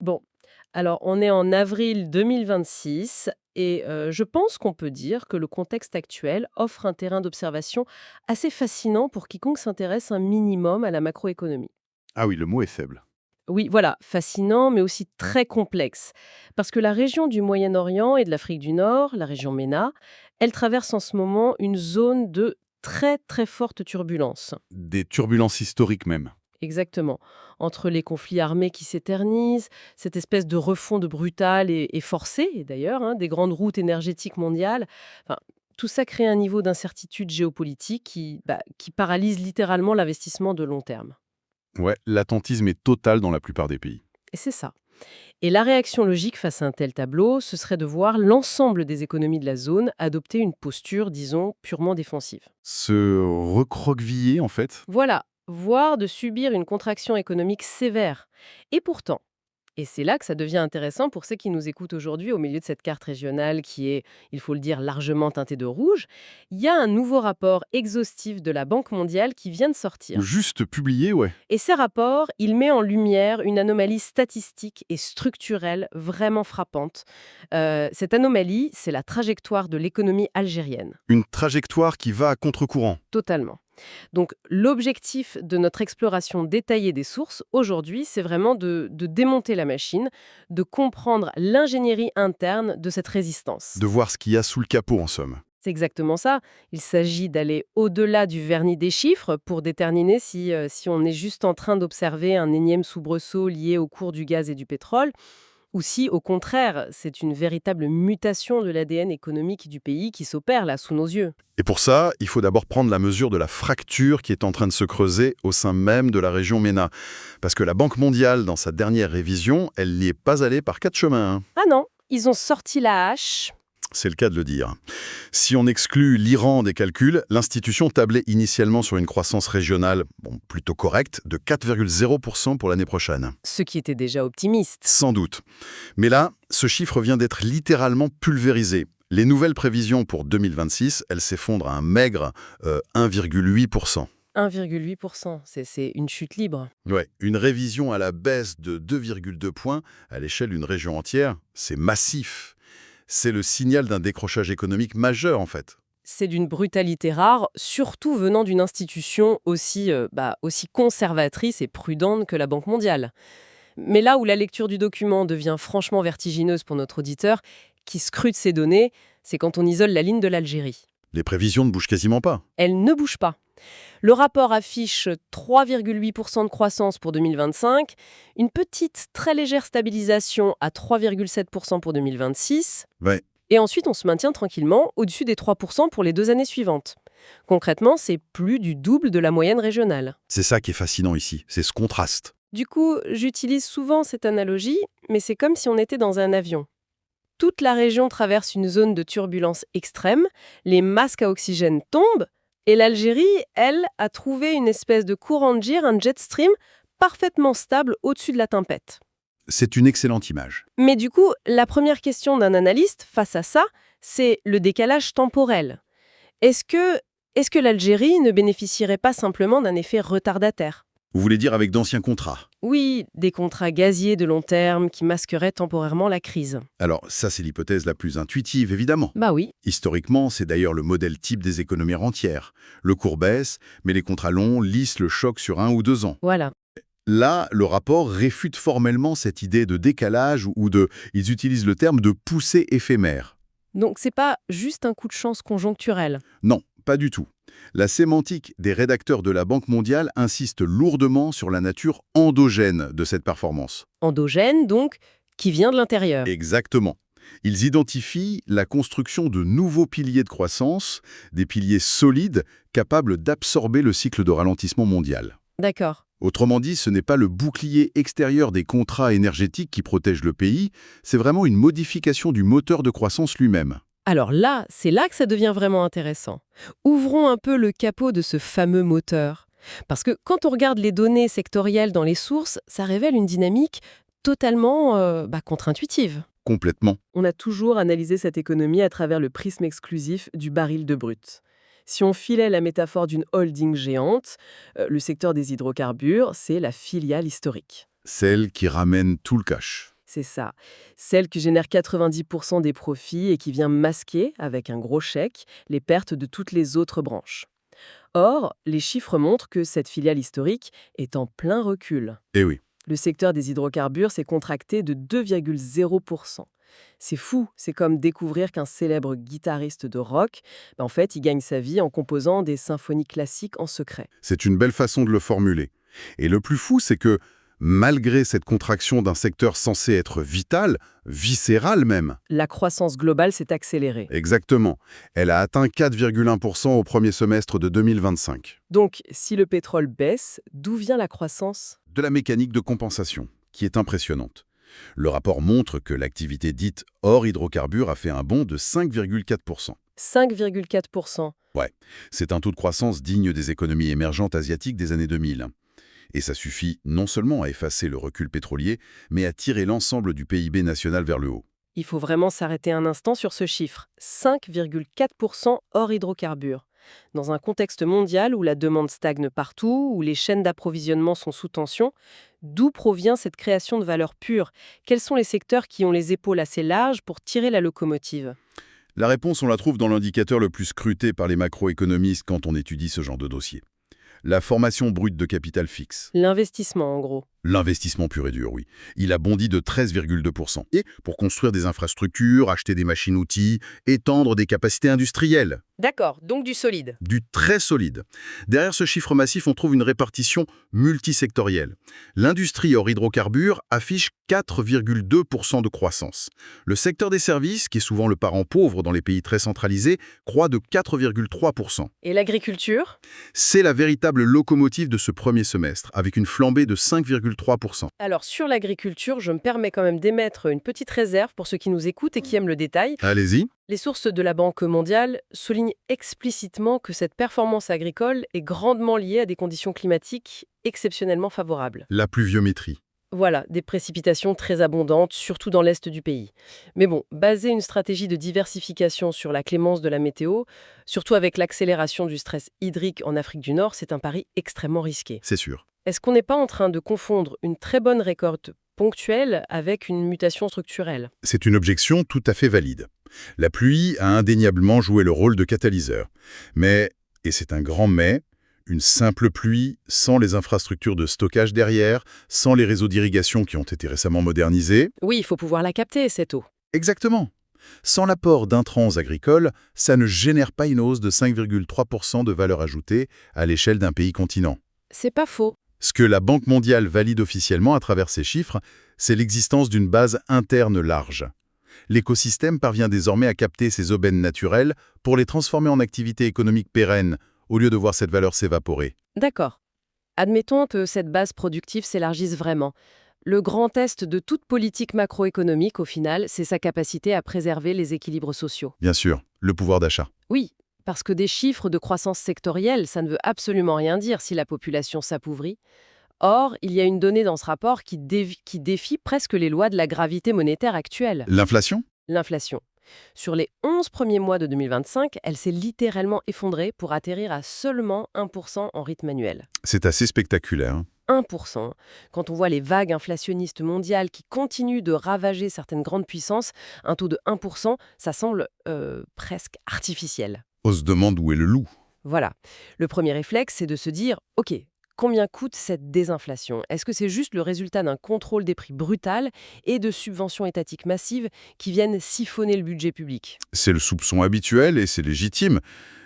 Bon, alors on est en avril 2026 et je pense qu'on peut dire que le contexte actuel offre un terrain d'observation assez fascinant pour quiconque s'intéresse un minimum à la macroéconomie. Ah oui, le mot est faible. Oui, voilà, fascinant, mais aussi très complexe. Parce que la région du Moyen-Orient et de l'Afrique du Nord, la région MENA, elle traverse en ce moment une zone de très très forte turbulence. Des turbulences historiques même. Exactement. Entre les conflits armés qui s'éternisent, cette espèce de refonte brutale et forcée, et d'ailleurs, hein, des grandes routes énergétiques mondiales, enfin, tout ça crée un niveau d'incertitude géopolitique qui paralyse littéralement l'investissement de long terme. Ouais, l'attentisme est total dans la plupart des pays. Et c'est ça. Et la réaction logique face à un tel tableau, ce serait de voir l'ensemble des économies de la zone adopter une posture, disons, purement défensive. Se recroqueviller, en fait. Voilà, voire de subir une contraction économique sévère. Et pourtant, et c'est là que ça devient intéressant pour ceux qui nous écoutent aujourd'hui au milieu de cette carte régionale qui est, il faut le dire, largement teintée de rouge, il y a un nouveau rapport exhaustif de la Banque mondiale qui vient de sortir. Juste publié, ouais. Et ces rapports, il met en lumière une anomalie statistique et structurelle vraiment frappante. Cette anomalie, c'est la trajectoire de l'économie algérienne, Une trajectoire qui va à contre-courant. totalement. Donc l'objectif de notre exploration détaillée des sources aujourd'hui, c'est vraiment de démonter la machine, de comprendre l'ingénierie interne de cette résistance. De voir ce qu'il y a sous le capot, en somme. C'est exactement ça. Il s'agit d'aller au-delà du vernis des chiffres pour déterminer si on est juste en train d'observer un énième soubresaut lié au cours du gaz et du pétrole, ou si, au contraire, c'est une véritable mutation de l'ADN économique du pays qui s'opère là sous nos yeux. Et pour ça, il faut d'abord prendre la mesure de la fracture qui est en train de se creuser au sein même de la région MENA. Parce que la Banque mondiale, dans sa dernière révision, elle n'y est pas allée par quatre chemins, hein. Ah non, ils ont sorti la hache. C'est le cas de le dire. Si on exclut l'Iran des calculs, l'institution tablait initialement sur une croissance régionale plutôt correcte de 4,0% pour l'année prochaine. Ce qui était déjà optimiste. Sans doute. Mais là, ce chiffre vient d'être littéralement pulvérisé. Les nouvelles prévisions pour 2026, elles s'effondrent à un maigre 1,8%. 1,8%, c'est une chute libre. Ouais, une révision à la baisse de 2,2 points à l'échelle d'une région entière, c'est massif. C'est le signal d'un décrochage économique majeur, en fait. C'est d'une brutalité rare, surtout venant d'une institution aussi conservatrice et prudente que la Banque mondiale. Mais là où la lecture du document devient franchement vertigineuse pour notre auditeur, qui scrute ces données, c'est quand on isole la ligne de l'Algérie. Les prévisions ne bougent quasiment pas. Elle ne bouge pas. Le rapport affiche 3,8% de croissance pour 2025, une petite, très légère stabilisation à 3,7% pour 2026, Ouais, et ensuite on se maintient tranquillement au-dessus des 3% pour les 2 années suivantes. Concrètement, c'est plus du double de la moyenne régionale. c'est ça qui est fascinant ici, c'est ce contraste. Du coup, j'utilise souvent cette analogie, mais c'est comme si on était dans un avion. Toute la région traverse une zone de turbulence extrême, les masques à oxygène tombent, et l'Algérie, elle, a trouvé une espèce de courant de gire, un jet stream, parfaitement stable au-dessus de la tempête. C'est une excellente image. Mais du coup, la première question d'un analyste face à ça, c'est le décalage temporel. Est-ce que, est-ce que l'Algérie ne bénéficierait pas simplement d'un effet retardataire? Vous voulez dire avec d'anciens contrats? Oui, des contrats gaziers de long terme qui masqueraient temporairement la crise. Alors, ça c'est l'hypothèse la plus intuitive, évidemment. Bah oui, Historiquement, c'est d'ailleurs le modèle type des économies rentières. Le cours baisse, mais les contrats longs lissent le choc sur 1 ou 2 ans. voilà. Là, le rapport réfute formellement cette idée de décalage ils utilisent le terme de poussée éphémère. Donc c'est pas juste un coup de chance conjoncturel. Non, pas du tout. La sémantique des rédacteurs de la Banque mondiale insiste lourdement sur la nature endogène de cette performance. Endogène, donc, qui vient de l'intérieur. Exactement. Ils identifient la construction de nouveaux piliers de croissance, des piliers solides capables d'absorber le cycle de ralentissement mondial. D'accord. Autrement dit, ce n'est pas le bouclier extérieur des contrats énergétiques qui protège le pays, c'est vraiment une modification du moteur de croissance lui-même. Alors là, c'est là que ça devient vraiment intéressant. Ouvrons un peu le capot de ce fameux moteur. Parce que quand on regarde les données sectorielles dans les sources, ça révèle une dynamique totalement contre-intuitive. Complètement. On a toujours analysé cette économie à travers le prisme exclusif du baril de brut. Si on filait la métaphore d'une holding géante, le secteur des hydrocarbures, c'est la filiale historique. celle qui ramène tout le cash. C'est ça. Celle qui génère 90% des profits et qui vient masquer, avec un gros chèque, les pertes de toutes les autres branches. Or, les chiffres montrent que cette filiale historique est en plein recul. Eh oui. Le secteur des hydrocarbures s'est contracté de 2,0%. C'est fou, c'est comme découvrir qu'un célèbre guitariste de rock, en fait, il gagne sa vie en composant des symphonies classiques en secret. C'est une belle façon de le formuler. Et le plus fou, c'est que, malgré cette contraction d'un secteur censé être vital, viscéral même, La croissance globale s'est accélérée. exactement, elle a atteint 4,1% au premier semestre de 2025. Donc, si le pétrole baisse, d'où vient la croissance? De la mécanique de compensation, qui est impressionnante. Le rapport montre que l'activité dite hors hydrocarbures a fait un bond de 5,4%. 5,4%. Ouais, c'est un taux de croissance digne des économies émergentes asiatiques des années 2000. Et ça suffit non seulement à effacer le recul pétrolier, mais à tirer l'ensemble du PIB national vers le haut. Il faut vraiment s'arrêter un instant sur ce chiffre. 5,4% hors hydrocarbures. Dans un contexte mondial où la demande stagne partout, où les chaînes d'approvisionnement sont sous tension, d'où provient cette création de valeur pure? Quels sont les secteurs qui ont les épaules assez larges pour tirer la locomotive? La réponse, on la trouve dans l'indicateur le plus scruté par les macroéconomistes quand on étudie ce genre de dossier. La formation brute de capital fixe. L'investissement, en gros. L'investissement pur et dur, oui. Il a bondi de 13,2%. Et pour construire des infrastructures, acheter des machines-outils, étendre des capacités industrielles. D'accord, donc du solide. Du très solide. Derrière ce chiffre massif, on trouve une répartition multisectorielle. L'industrie hors hydrocarbures affiche 4,2% de croissance. Le secteur des services, qui est souvent le parent pauvre dans les pays très centralisés, croît de 4,3%. Et l'agriculture? C'est la véritable locomotive de ce premier semestre, avec une flambée de 5,3%. Alors, sur l'agriculture, je me permets quand même d'émettre une petite réserve pour ceux qui nous écoutent et qui aiment le détail. Allez-y. Les sources de la Banque mondiale soulignent explicitement que cette performance agricole est grandement liée à des conditions climatiques exceptionnellement favorables. La pluviométrie. Voilà, des précipitations très abondantes, surtout dans l'est du pays. Mais bon, baser une stratégie de diversification sur la clémence de la météo, surtout avec l'accélération du stress hydrique en Afrique du Nord, c'est un pari extrêmement risqué. C'est sûr. Est-ce qu'on n'est pas en train de confondre une très bonne récolte ponctuelle avec une mutation structurelle? C'est une objection tout à fait valide. La pluie a indéniablement joué le rôle de catalyseur. Mais, et c'est un grand mais, une simple pluie, sans les infrastructures de stockage derrière, sans les réseaux d'irrigation qui ont été récemment modernisés. Oui, il faut pouvoir la capter, cette eau. Exactement. Sans l'apport d'intrants agricoles, ça ne génère pas une hausse de 5,3% de valeur ajoutée à l'échelle d'un pays continent. C'est pas faux. Ce que la Banque mondiale valide officiellement à travers ces chiffres, c'est l'existence d'une base interne large. L'écosystème parvient désormais à capter ces aubaines naturelles pour les transformer en activités économiques pérennes, au lieu de voir cette valeur s'évaporer. D'accord. Admettons que cette base productive s'élargisse vraiment. Le grand test de toute politique macroéconomique, au final, c'est sa capacité à préserver les équilibres sociaux. Bien sûr, le pouvoir d'achat. Oui, parce que des chiffres de croissance sectorielle, ça ne veut absolument rien dire si la population s'appauvrit. Or, il y a une donnée dans ce rapport qui défie presque les lois de la gravité monétaire actuelle. L'inflation ? L'inflation. Sur les 11 premiers mois de 2025, elle s'est littéralement effondrée pour atterrir à seulement 1% en rythme annuel. C'est assez spectaculaire. 1%. Quand on voit les vagues inflationnistes mondiales qui continuent de ravager certaines grandes puissances, un taux de 1%, ça semble presque artificiel. On se demande où est le loup. Voilà. Le premier réflexe, c'est de se dire, OK, combien coûte cette désinflation? Est-ce que c'est juste le résultat d'un contrôle des prix brutal et de subventions étatiques massives qui viennent siphonner le budget public? C'est le soupçon habituel et c'est légitime.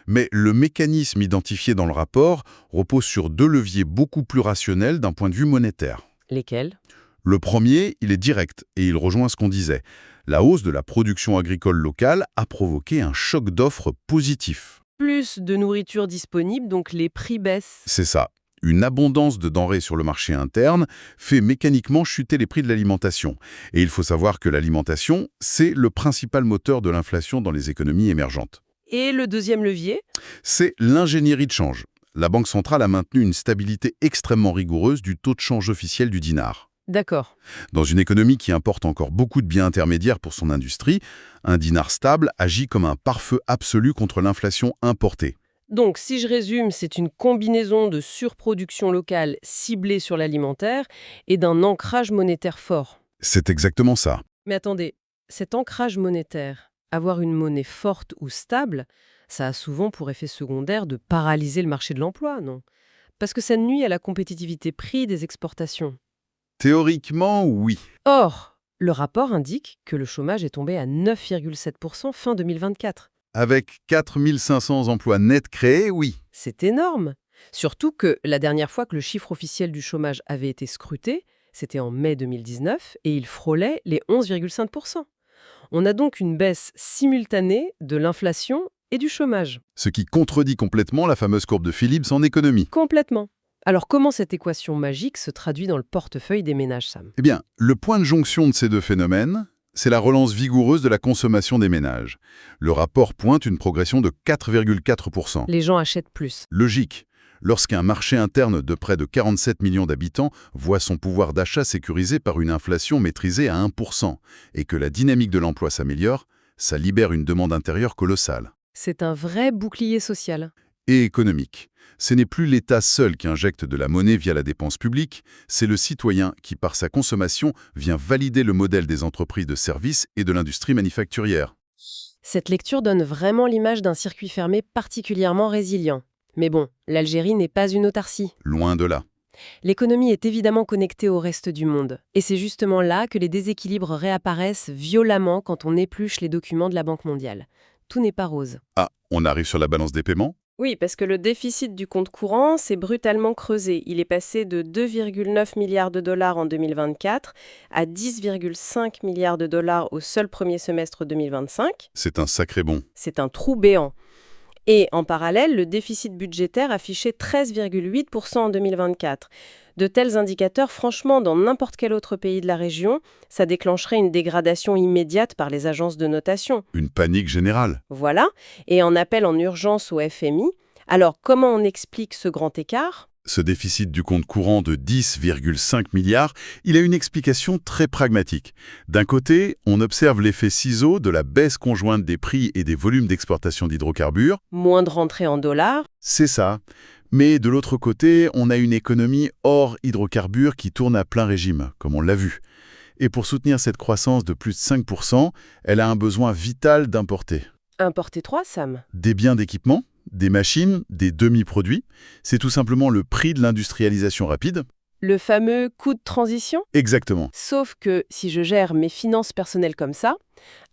Mais le mécanisme identifié dans le rapport repose sur deux leviers beaucoup plus rationnels d'un point de vue monétaire. Lesquels? Le premier, il est direct et il rejoint ce qu'on disait. La hausse de la production agricole locale a provoqué un choc d'offres positif. Plus de nourriture disponible, donc les prix baissent. C'est ça. Une abondance de denrées sur le marché interne fait mécaniquement chuter les prix de l'alimentation. Et il faut savoir que l'alimentation, c'est le principal moteur de l'inflation dans les économies émergentes. Et le deuxième levier? C'est l'ingénierie de change. La Banque centrale a maintenu une stabilité extrêmement rigoureuse du taux de change officiel du dinar. D'accord. Dans une économie qui importe encore beaucoup de biens intermédiaires pour son industrie, un dinar stable agit comme un pare-feu absolu contre l'inflation importée. Donc, si je résume, c'est une combinaison de surproduction locale ciblée sur l'alimentaire et d'un ancrage monétaire fort. C'est exactement ça. Mais attendez, cet ancrage monétaire, avoir une monnaie forte ou stable, ça a souvent pour effet secondaire de paralyser le marché de l'emploi, non? Parce que ça nuit à la compétitivité prix des exportations. Théoriquement, oui. Or, le rapport indique que le chômage est tombé à 9,7% fin 2024. Avec 4500 emplois nets créés, oui. C'est énorme. Surtout que la dernière fois que le chiffre officiel du chômage avait été scruté, c'était en mai 2019, et il frôlait les 11,5%. On a donc une baisse simultanée de l'inflation et du chômage. Ce qui contredit complètement la fameuse courbe de Phillips en économie. Complètement. Alors comment cette équation magique se traduit dans le portefeuille des ménages, Sam? Eh bien, le point de jonction de ces deux phénomènes, c'est la relance vigoureuse de la consommation des ménages. Le rapport pointe une progression de 4,4%. Les gens achètent plus. Logique. Lorsqu'un marché interne de près de 47 millions d'habitants voit son pouvoir d'achat sécurisé par une inflation maîtrisée à 1%, et que la dynamique de l'emploi s'améliore, ça libère une demande intérieure colossale. C'est un vrai bouclier social. Et économique. Ce n'est plus l'État seul qui injecte de la monnaie via la dépense publique, c'est le citoyen qui, par sa consommation, vient valider le modèle des entreprises de services et de l'industrie manufacturière. Cette lecture donne vraiment l'image d'un circuit fermé particulièrement résilient. Mais bon, l'Algérie n'est pas une autarcie. Loin de là. L'économie est évidemment connectée au reste du monde. Et c'est justement là que les déséquilibres réapparaissent violemment quand on épluche les documents de la Banque mondiale. Tout n'est pas rose. Ah, on arrive sur la balance des paiements ? Oui, parce que le déficit du compte courant s'est brutalement creusé. Il est passé de 2,9 milliards de dollars en 2024 à 10,5 milliards de dollars au seul premier semestre 2025. C'est un sacré bond. C'est un trou béant. Et en parallèle, le déficit budgétaire affichait 13,8% en 2024. De tels indicateurs, franchement, dans n'importe quel autre pays de la région, ça déclencherait une dégradation immédiate par les agences de notation. Une panique générale. Voilà, et en appel en urgence au FMI. Alors, comment on explique ce grand écart ? Ce déficit du compte courant de 10,5 milliards, il a une explication très pragmatique. D'un côté, on observe l'effet ciseau de la baisse conjointe des prix et des volumes d'exportation d'hydrocarbures. Moins de rentrées en dollars. C'est ça. Mais de l'autre côté, on a une économie hors hydrocarbures qui tourne à plein régime, comme on l'a vu. Et pour soutenir cette croissance de plus de 5%, elle a un besoin vital d'importer. Importer 3, Sam. Des biens d'équipement, des machines, des demi-produits. C'est tout simplement le prix de l'industrialisation rapide. Le fameux coût de transition. Exactement. Sauf que si je gère mes finances personnelles comme ça,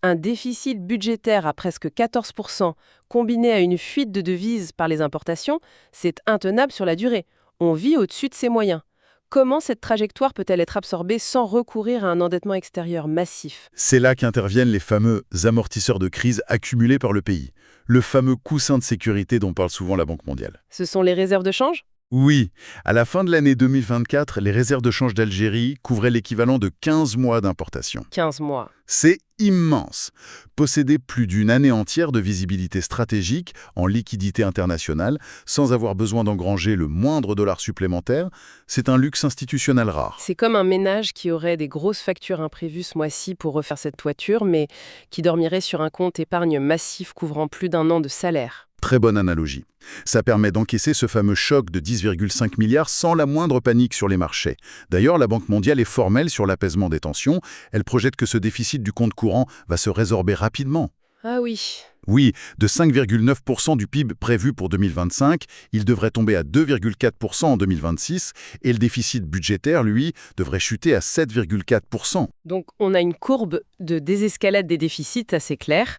un déficit budgétaire à presque 14%, combiné à une fuite de devises par les importations, c'est intenable sur la durée. On vit au-dessus de ses moyens. Comment cette trajectoire peut-elle être absorbée sans recourir à un endettement extérieur massif ? C'est là qu'interviennent les fameux amortisseurs de crise accumulés par le pays. Le fameux coussin de sécurité dont parle souvent la Banque mondiale. Ce sont les réserves de change ? Oui, à la fin de l'année 2024, les réserves de change d'Algérie couvraient l'équivalent de 15 mois d'importation. 15 mois. C'est immense. Posséder plus d'une année entière de visibilité stratégique en liquidité internationale, sans avoir besoin d'engranger le moindre dollar supplémentaire, c'est un luxe institutionnel rare. C'est comme un ménage qui aurait des grosses factures imprévues ce mois-ci pour refaire cette toiture, mais qui dormirait sur un compte épargne massif couvrant plus d'un an de salaire. Très bonne analogie. Ça permet d'encaisser ce fameux choc de 10,5 milliards sans la moindre panique sur les marchés. D'ailleurs, la Banque mondiale est formelle sur l'apaisement des tensions. Elle projette que ce déficit du compte courant va se résorber rapidement. Ah oui. Oui, de 5,9% du PIB prévu pour 2025, il devrait tomber à 2,4% en 2026 et le déficit budgétaire, lui, devrait chuter à 7,4%. Donc on a une courbe de désescalade des déficits assez claire.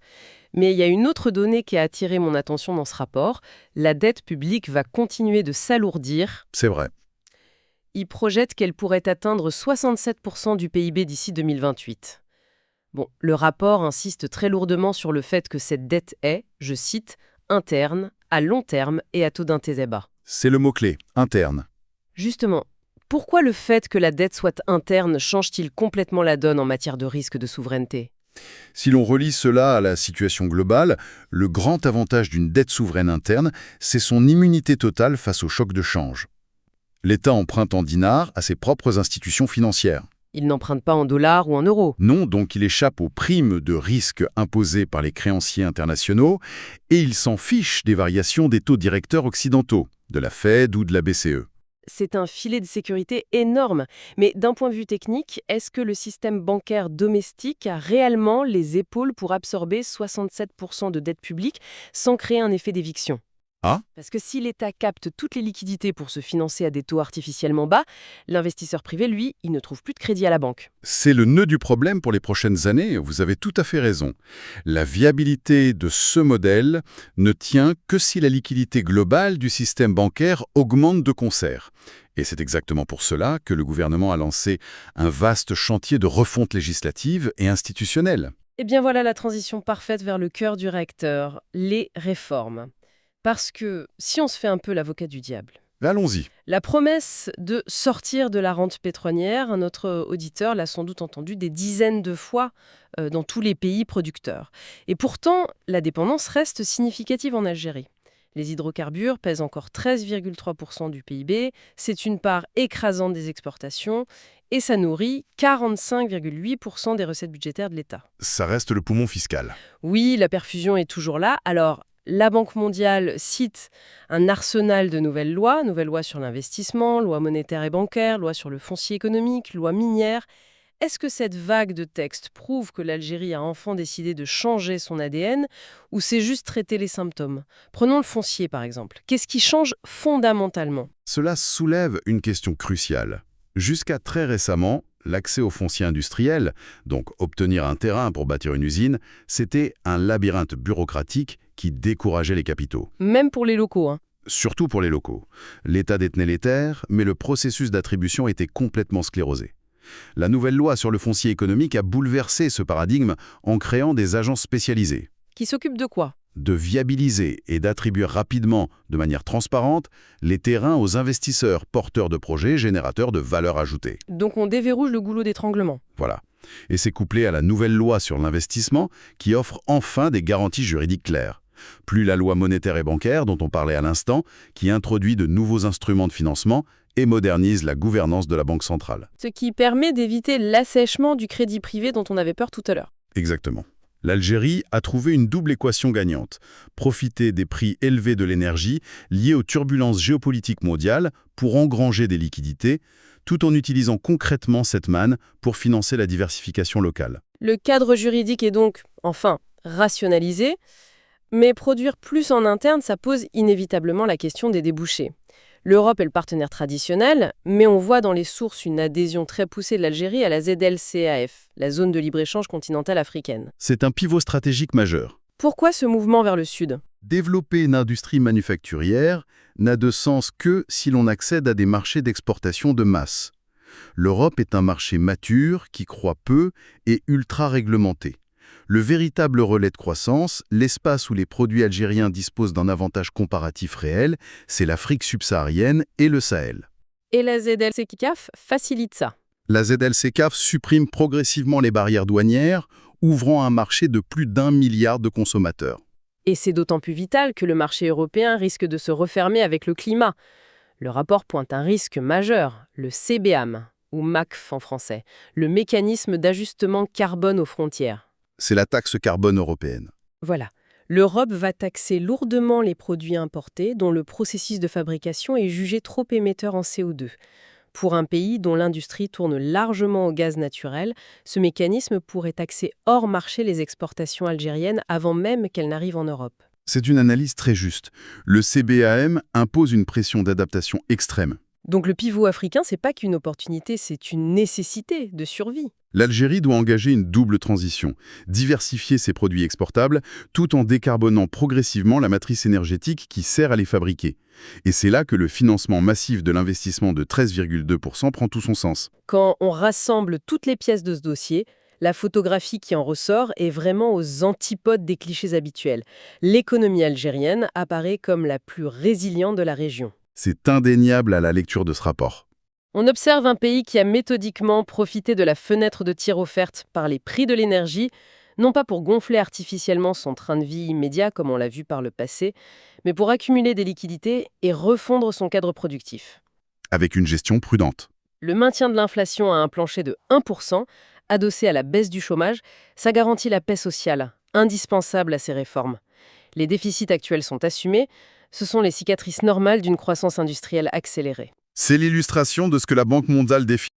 Mais il y a une autre donnée qui a attiré mon attention dans ce rapport. La dette publique va continuer de s'alourdir. C'est vrai. Il projette qu'elle pourrait atteindre 67% du PIB d'ici 2028. Bon, le rapport insiste très lourdement sur le fait que cette dette est, je cite, interne, à long terme et à taux d'intérêt bas. C'est le mot-clé, interne. Justement, pourquoi le fait que la dette soit interne change-t-il complètement la donne en matière de risque de souveraineté ? Si l'on relie cela à la situation globale, le grand avantage d'une dette souveraine interne, c'est son immunité totale face au choc de change. L'État emprunte en dinars à ses propres institutions financières. Il n'emprunte pas en dollars ou en euros. Non, donc il échappe aux primes de risque imposées par les créanciers internationaux et il s'en fiche des variations des taux directeurs occidentaux, de la Fed ou de la BCE. C'est un filet de sécurité énorme. Mais d'un point de vue technique, est-ce que le système bancaire domestique a réellement les épaules pour absorber 67% de dette publique sans créer un effet d'éviction? Ah, Parce que si l'État capte toutes les liquidités pour se financer à des taux artificiellement bas, l'investisseur privé, lui, il ne trouve plus de crédit à la banque. c'est le nœud du problème pour les prochaines années, vous avez tout à fait raison. La viabilité de ce modèle ne tient que si la liquidité globale du système bancaire augmente de concert. Et c'est exactement pour cela que le gouvernement a lancé un vaste chantier de refonte législative et institutionnelle. Eh bien voilà la transition parfaite vers le cœur du réacteur, les réformes. Parce que si on se fait un peu l'avocat du diable, Allons-y. la promesse de sortir de la rente pétrolière, notre auditeur l'a sans doute entendu des dizaines de fois dans tous les pays producteurs. Et pourtant, la dépendance reste significative en Algérie. Les hydrocarbures pèsent encore 13,3% du PIB, c'est une part écrasante des exportations, et ça nourrit 45,8% des recettes budgétaires de l'État. Ça reste le poumon fiscal. Oui, la perfusion est toujours là. Alors, la Banque mondiale cite un arsenal de nouvelles lois sur l'investissement, loi monétaire et bancaire, loi sur le foncier économique, loi minière. Est-ce que cette vague de textes prouve que l'Algérie a enfin décidé de changer son ADN ou c'est juste traiter les symptômes? Prenons le foncier par exemple. Qu'est-ce qui change fondamentalement? Cela soulève une question cruciale. Jusqu'à très récemment, l'accès au foncier industriel, donc obtenir un terrain pour bâtir une usine, c'était un labyrinthe bureaucratique qui décourageait les capitaux. Même pour les locaux, hein. Surtout pour les locaux. L'État détenait les terres, mais le processus d'attribution était complètement sclérosé. La nouvelle loi sur le foncier économique a bouleversé ce paradigme en créant des agences spécialisées. Qui s'occupe de quoi? De viabiliser et d'attribuer rapidement, de manière transparente, les terrains aux investisseurs porteurs de projets générateurs de valeur ajoutée. Donc on déverrouille le goulot d'étranglement. Voilà. Et c'est couplé à la nouvelle loi sur l'investissement qui offre enfin des garanties juridiques claires. Plus la loi monétaire et bancaire, dont on parlait à l'instant, qui introduit de nouveaux instruments de financement et modernise la gouvernance de la Banque centrale. Ce qui permet d'éviter l'assèchement du crédit privé dont on avait peur tout à l'heure. Exactement. L'Algérie a trouvé une double équation gagnante. Profiter des prix élevés de l'énergie liés aux turbulences géopolitiques mondiales pour engranger des liquidités, tout en utilisant concrètement cette manne pour financer la diversification locale. Le cadre juridique est donc, enfin, rationalisé, mais produire plus en interne, ça pose inévitablement la question des débouchés. L'Europe est le partenaire traditionnel, mais on voit dans les sources une adhésion très poussée de l'Algérie à la ZLCAF, la zone de libre-échange continentale africaine. C'est un pivot stratégique majeur. Pourquoi ce mouvement vers le sud? Développer une industrie manufacturière n'a de sens que si l'on accède à des marchés d'exportation de masse. L'Europe est un marché mature qui croît peu et ultra réglementé. Le véritable relais de croissance, l'espace où les produits algériens disposent d'un avantage comparatif réel, c'est l'Afrique subsaharienne et le Sahel. Et la ZLCAF facilite ça. La ZLCAF supprime progressivement les barrières douanières, ouvrant un marché de plus d'1 milliard de consommateurs. Et c'est d'autant plus vital que le marché européen risque de se refermer avec le climat. Le rapport pointe un risque majeur, le CBAM, ou MACF en français, le mécanisme d'ajustement carbone aux frontières. C'est la taxe carbone européenne. Voilà. L'Europe va taxer lourdement les produits importés dont le processus de fabrication est jugé trop émetteur en CO2. Pour un pays dont l'industrie tourne largement au gaz naturel, ce mécanisme pourrait taxer hors marché les exportations algériennes avant même qu'elles n'arrivent en Europe. C'est une analyse très juste. Le CBAM impose une pression d'adaptation extrême. Donc le pivot africain, c'est pas qu'une opportunité, c'est une nécessité de survie. L'Algérie doit engager une double transition, diversifier ses produits exportables tout en décarbonant progressivement la matrice énergétique qui sert à les fabriquer. Et c'est là que le financement massif de l'investissement de 13,2% prend tout son sens. Quand on rassemble toutes les pièces de ce dossier, la photographie qui en ressort est vraiment aux antipodes des clichés habituels. L'économie algérienne apparaît comme la plus résiliente de la région. C'est indéniable à la lecture de ce rapport. On observe un pays qui a méthodiquement profité de la fenêtre de tir offerte par les prix de l'énergie, non pas pour gonfler artificiellement son train de vie immédiat comme on l'a vu par le passé, mais pour accumuler des liquidités et refondre son cadre productif. Avec une gestion prudente. Le maintien de l'inflation à un plancher de 1%, adossé à la baisse du chômage, ça garantit la paix sociale, indispensable à ces réformes. Les déficits actuels sont assumés, ce sont les cicatrices normales d'une croissance industrielle accélérée. C'est l'illustration de ce que la Banque mondiale définit